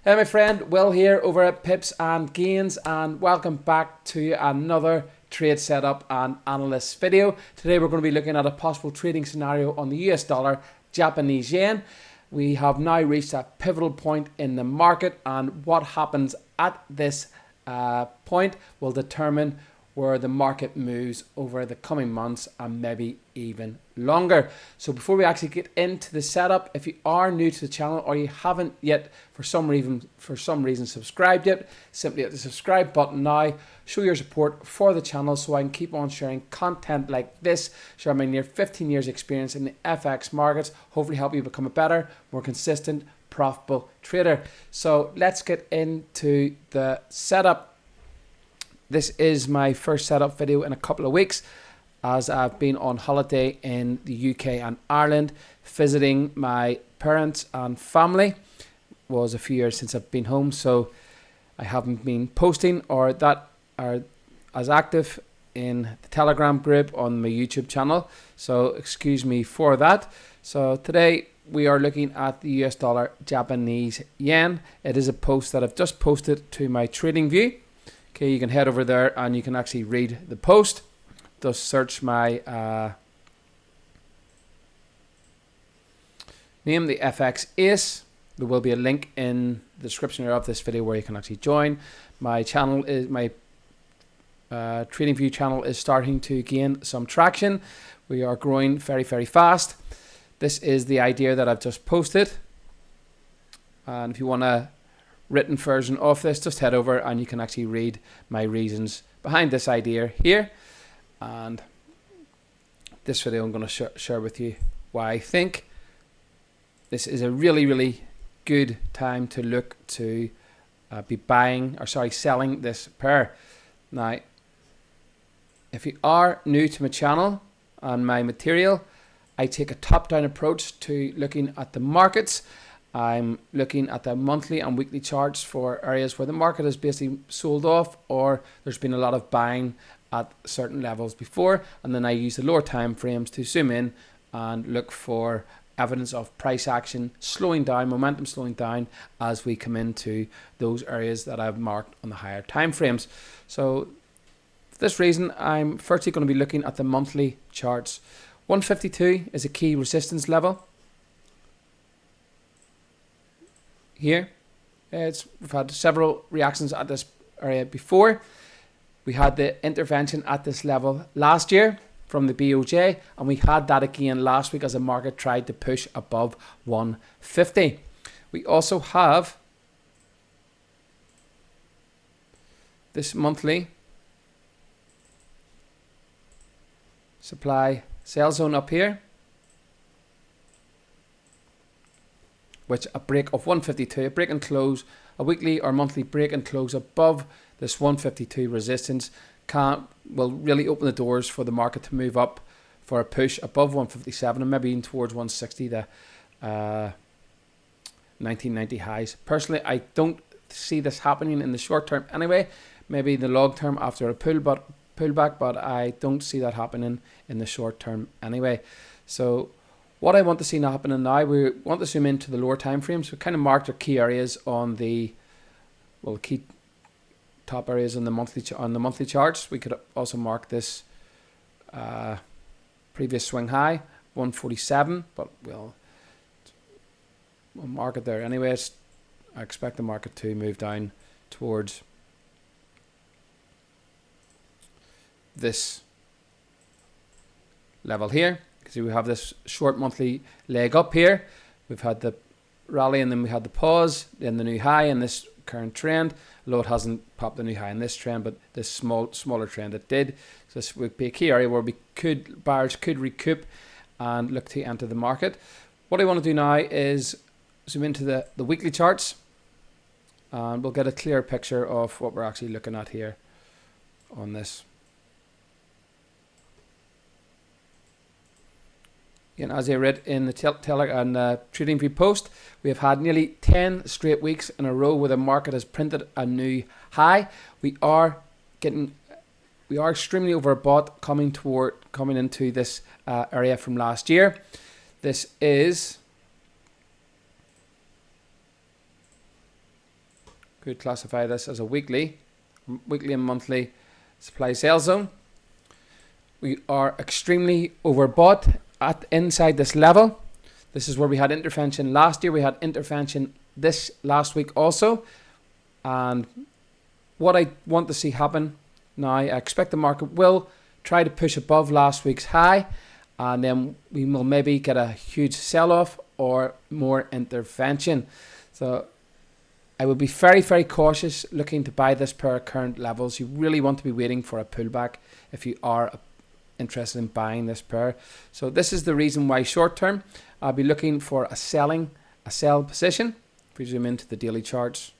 Hey my friend, Will here over at Pips and Gains, and welcome back to another trade setup and analyst video. Today we're going to be looking at a possible trading scenario on the US dollar, Japanese yen. We have now reached a pivotal point in the market, and what happens at this point will determine where the market moves over the coming months and maybe even longer. So before we actually get into the setup, if you are new to the channel or you haven't yet for some reason subscribed yet, simply hit the subscribe button now. Show your support for the channel so I can keep on sharing content like this, share my near 15 years experience in the FX markets, hopefully help you become a better, more consistent, profitable trader. So let's get into the setup. This is my first setup video in a couple of weeks, as I've been on holiday in the UK and Ireland visiting my parents and family. It was a few years since I've been home, so I haven't been posting or as active in the Telegram group on my YouTube channel, so excuse me for that. So today we are looking at the US dollar Japanese yen. It is a post that I've just posted to my trading view. Okay, you can head over there and you can actually read the post. Just search my name, the FX Ace. There will be a link in the description of this video where you can actually join. My channel is my trading view channel is starting to gain some traction. We are growing very, very fast. This is the idea that I've just posted. And if you want a written version of this, just head over and you can actually read my reasons behind this idea here. And this video I'm going to share with you why I think this is a really good time to look to be selling this pair. Now, if you are new to my channel and my material, I take a top-down approach to looking at the markets. I'm looking at the monthly and weekly charts for areas where the market has basically sold off or there's been a lot of buying at certain levels before, and then I use the lower time frames to zoom in and look for evidence of price action slowing down, momentum slowing down as we come into those areas that I've marked on the higher time frames. So for this reason, I'm firstly going to be looking at the monthly charts. 152 is a key resistance level. Here, we've had several reactions at this area before. We had the intervention at this level last year from the BOJ, and we had that again last week as the market tried to push above 150. We also have this monthly supply sell zone up here, which a break of 152, a break and close, a weekly or monthly break and close above this 152 resistance will really open the doors for the market to move up for a push above 157 and maybe even towards 160, the 1990 highs. Personally, I don't see this happening in the short term anyway, maybe in the long term after a pullback, but I don't see that happening in the short term anyway. So what I want to see now happening now, we want to zoom into the lower time frames. We kind of marked our key areas on the key top areas on the monthly charts. We could also mark this previous swing high, 147, but we'll mark it there anyways. I expect the market to move down towards this level here. See, we have this short monthly leg up here. We've had the rally and then we had the pause, then the new high in this current trend. Although it hasn't popped the new high in this trend, but this smaller trend it did. So this would be a key area where buyers could recoup and look to enter the market. What I want to do now is zoom into the weekly charts, and we'll get a clear picture of what we're actually looking at here on this. And as I read in the trading view post, we have had nearly 10 straight weeks in a row where the market has printed a new high. We are extremely overbought coming into this area from last year. This is Could classify this as a weekly and monthly supply sell zone. We are extremely overbought at inside this level. This is where we had intervention last year. We had intervention this last week also. And what I want to see happen now, I expect the market will try to push above last week's high, and then we will maybe get a huge sell-off or more intervention. So I would be very, very cautious looking to buy this pair at current levels. You really want to be waiting for a pullback if you are interested in buying this pair. So this is the reason why short term I'll be looking for a sell position. If we zoom into the daily charts,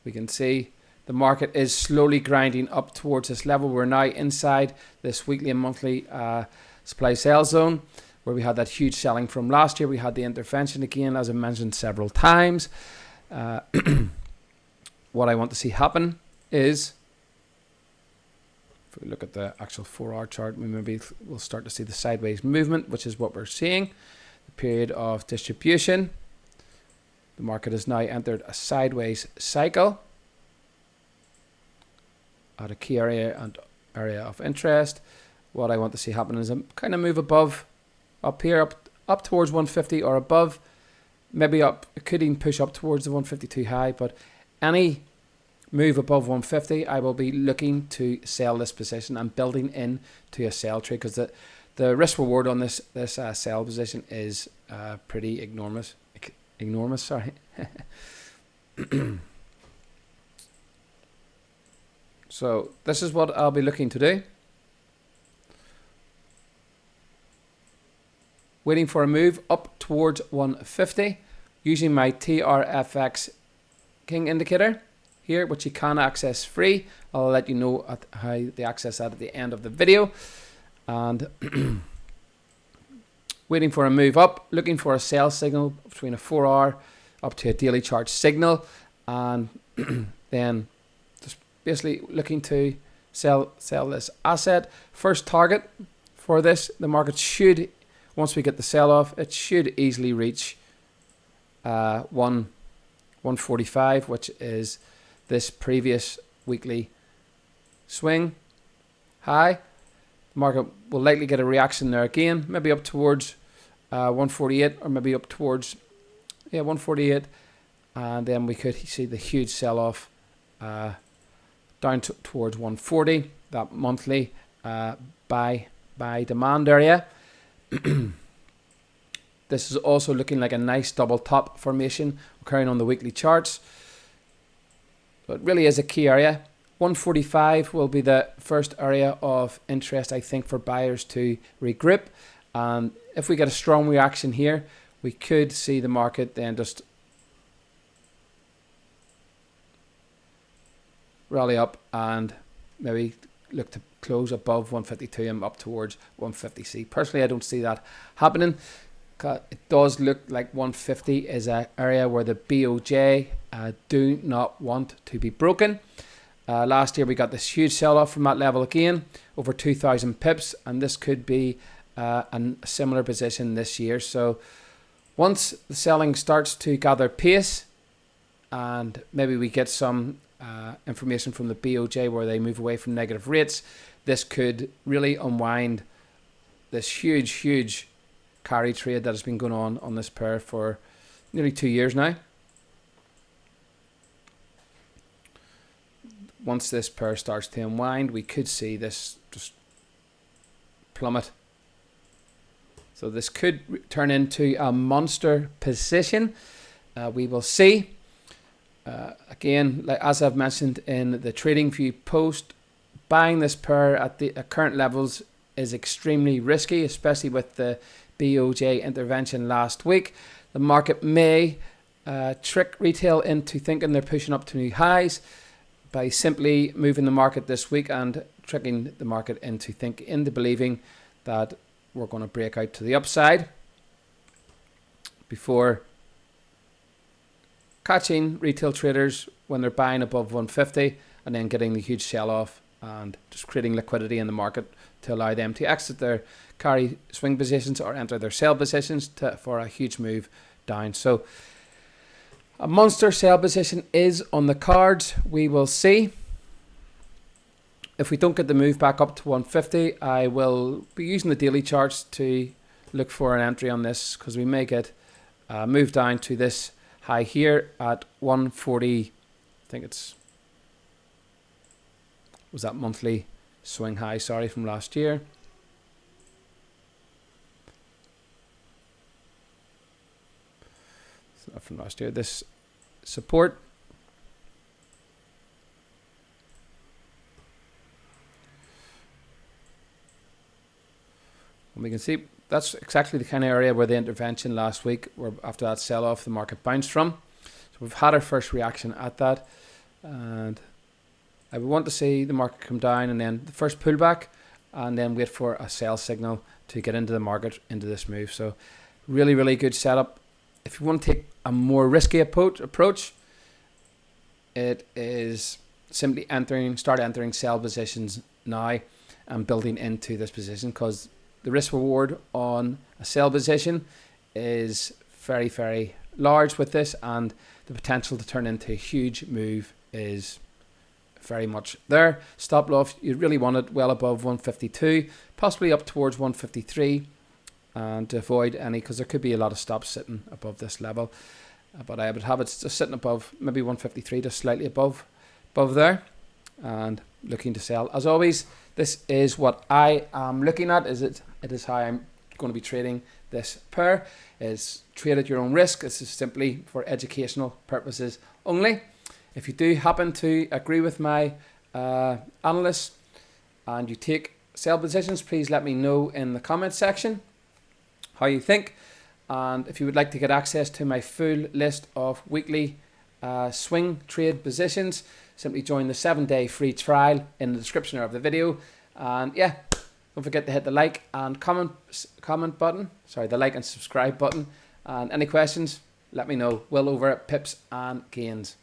we can see the market is slowly grinding up towards this level. We're now inside this weekly and monthly supply sell zone, where we had that huge selling from last year. We had the intervention again, as I mentioned several times. What I want to see happen is, if we look at the actual 4-hour chart, we'll start to see the sideways movement, which is what we're seeing. The period of distribution. The market has now entered a sideways cycle at a key area and area of interest. What I want to see happen is a kind of move above, up here, up towards 150 or above, maybe up. It could even push up towards the 152 high, but any move above 150, I will be looking to sell this position and building in to a sell trade, because the risk reward on this sell position is pretty enormous. Sorry. So this is what I'll be looking to do. Waiting for a move up towards 150 using my TRFX King indicator here, which you can access free. I'll let you know how to access that at the end of the video. And waiting for a move up, looking for a sell signal between a 4-hour up to a daily chart signal, and then just basically looking to sell this asset. First target for this, the market should, once we get the sell off, it should easily reach 145, which is this previous weekly swing high. The market will likely get a reaction there again, maybe up towards 148, or maybe up towards 148, and then we could see the huge sell-off down towards 140, that monthly buy demand area. This is also looking like a nice double top formation occurring on the weekly charts. So it really is a key area. 145 will be the first area of interest, I think, for buyers to regroup. And if we get a strong reaction here, we could see the market then just rally up and maybe look to close above 152 and up towards 150C. Personally, I don't see that happening. It does look like 150 is an area where the BOJ do not want to be broken. Last year we got this huge sell-off from that level again, over 2,000 pips, and this could be a similar position this year. So once the selling starts to gather pace, and maybe we get some information from the BOJ where they move away from negative rates, this could really unwind this huge carry trade that has been going on this pair for nearly 2 years now. Once this pair starts to unwind, we could see this just plummet. So this could turn into a monster position. We will see. Again, like as I've mentioned in the Trading View post, buying this pair at the current levels is extremely risky, especially with the BOJ intervention last week. The market may trick retail into thinking they're pushing up to new highs by simply moving the market this week and tricking the market into believing that we're going to break out to the upside before catching retail traders when they're buying above 150 and then getting the huge sell-off and just creating liquidity in the market to allow them to exit their carry swing positions or enter their sell positions for a huge move down. So A monster sell position is on the cards. We will see. If we don't get the move back up to 150, I will be using the daily charts to look for an entry on this, because we may get moved down to this high here at 140. I think was that monthly swing high, sorry, from last year. It's not from last year. This support. And we can see that's exactly the kind of area where the intervention last week, where after that sell-off, the market bounced from. So we've had our first reaction at that, and I would want to see the market come down and then the first pullback, and then wait for a sell signal to get into the market, into this move. So really, really good setup. If you want to take a more risky approach, it is simply start entering sell positions now and building into this position, because the risk reward on a sell position is very, very large with this, and the potential to turn into a huge move is very much there. Stop loss, you really want it well above 152, possibly up towards 153, and to avoid any, because there could be a lot of stops sitting above this level. But I would have it just sitting above maybe 153, just slightly above there, and looking to sell. As always, this is what I am looking at. It is how I'm going to be trading this pair. Is trade at your own risk. This is simply for educational purposes only. If you do happen to agree with my analysts and you take sell positions, please let me know in the comment section how you think. And if you would like to get access to my full list of weekly swing trade positions, simply join the 7-day free trial in the description of the video. And yeah, don't forget to hit the like and comment button. Sorry, the like and subscribe button. And any questions, let me know. Will over at Pips and Gains.